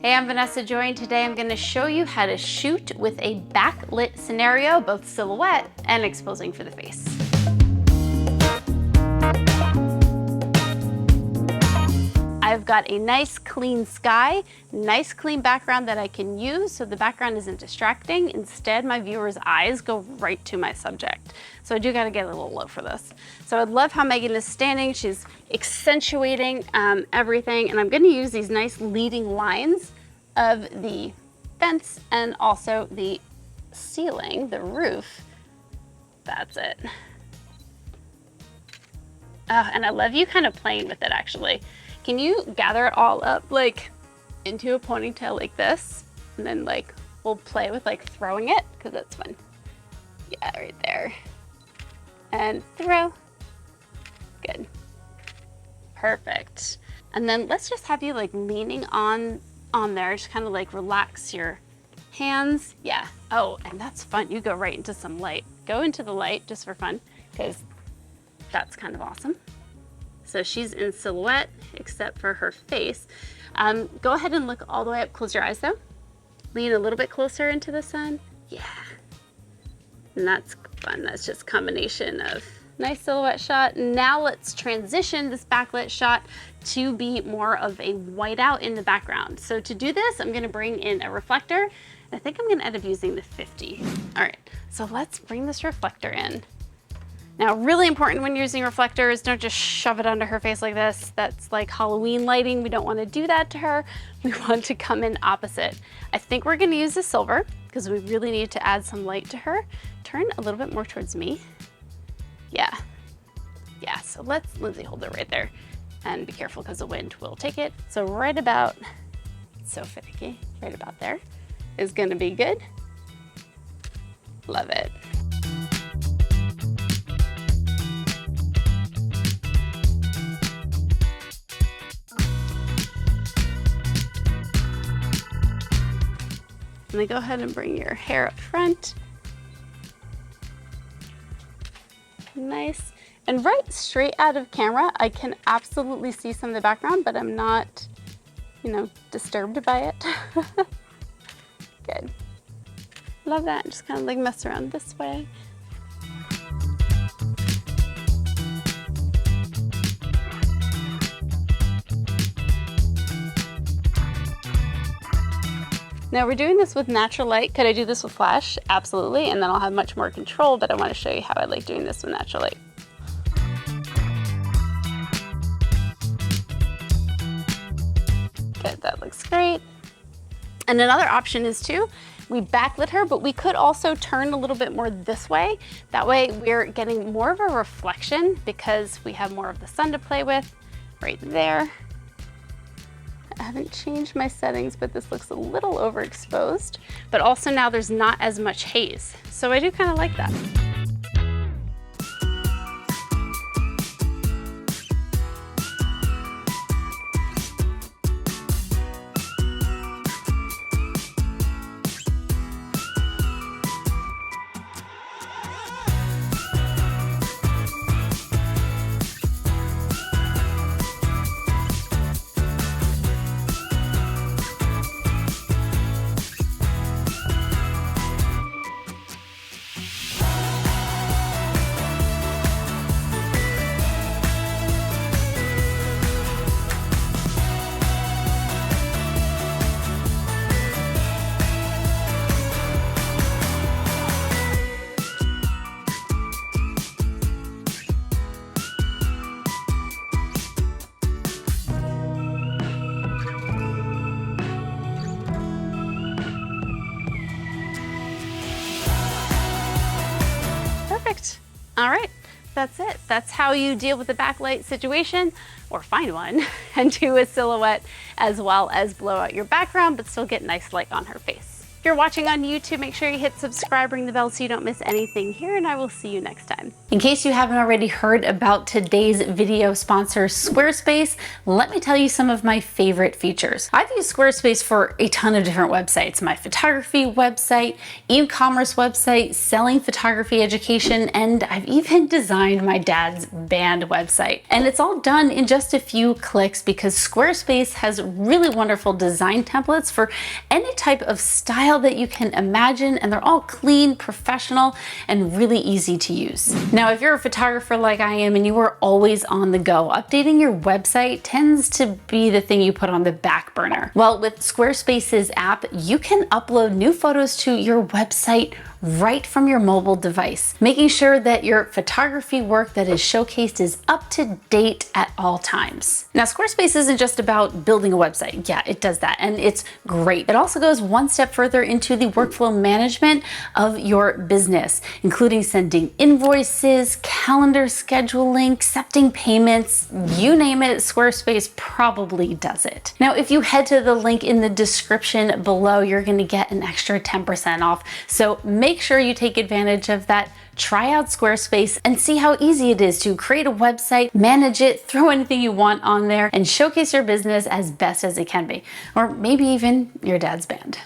Hey, I'm Vanessa Joy, and today I'm going to show you how to shoot with a backlit scenario, both silhouette and exposing for the face. I've got a nice clean sky, nice clean background that I can use so the background isn't distracting. Instead, my viewer's eyes go right to my subject. So I do gotta get a little low for this. So I love how Megan is standing. She's accentuating everything, and I'm gonna use these nice leading lines of the fence and also the ceiling, the roof. That's it. Oh, and I love you kind of playing with it actually. Can you gather it all up like into a ponytail like this? And then like we'll play with like throwing it because that's fun. Yeah, right there. And throw. Good. Perfect. And then let's just have you like leaning on there. Just kind of like relax your hands. Yeah. Oh, and that's fun. You go right into some light. Go into the light just for fun because that's kind of awesome. So she's in silhouette except for her face. Go ahead and look all the way up. Close your eyes though. Lean a little bit closer into the sun. Yeah. And that's fun. That's just a combination of nice silhouette shot. Now let's transition this backlit shot to be more of a whiteout in the background. So to do this, I'm gonna bring in a reflector. I think I'm gonna end up using the 50. All right, so let's bring this reflector in. Now, really important when you're using reflectors, don't just shove it under her face like this. That's like Halloween lighting. We don't want to do that to her. We want to come in opposite. I think we're going to use the silver because we really need to add some light to her. Turn a little bit more towards me. Yeah. Yeah, so let's, Lindsay, hold it right there. And be careful because the wind will take it. So right about, it's so finicky, right about there is going to be good. Love it. And then go ahead and bring your hair up front. Nice. And right straight out of camera, I can absolutely see some of the background, but I'm not, disturbed by it. Good. Love that. Just kind of like mess around this way. Now we're doing this with natural light. Could I do this with flash? Absolutely, and then I'll have much more control, but I want to show you how I like doing this with natural light. Good, that looks great. And another option is too, we backlit her, but we could also turn a little bit more this way. That way we're getting more of a reflection because we have more of the sun to play with right there. I haven't changed my settings, but this looks a little overexposed, but also now there's not as much haze. So I do kind of like that. Perfect. All right, that's it. That's how you deal with the backlight situation, or find one, and do a silhouette as well as blow out your background, but still get nice light on her face. If you're watching on YouTube, make sure you hit subscribe, ring the bell so you don't miss anything here, and I will see you next time. In case you haven't already heard about today's video sponsor, Squarespace, let me tell you some of my favorite features. I've used Squarespace for a ton of different websites. My photography website, e-commerce website, selling photography education, and I've even designed my dad's band website. And it's all done in just a few clicks because Squarespace has really wonderful design templates for any type of style that you can imagine, and they're all clean, professional, and really easy to use. Now, if you're a photographer like I am and you are always on the go, updating your website tends to be the thing you put on the back burner. Well, with Squarespace's app, you can upload new photos to your website right from your mobile device, making sure that your photography work that is showcased is up to date at all times. Now, Squarespace isn't just about building a website. Yeah, it does that, and it's great. It also goes one step further into the workflow management of your business, including sending invoices, calendar scheduling, accepting payments, you name it, Squarespace probably does it. Now, if you head to the link in the description below, you're gonna get an extra 10% off. So make sure you take advantage of that. Try out Squarespace and see how easy it is to create a website, manage it, throw anything you want on there, and showcase your business as best as it can be. Or maybe even your dad's band.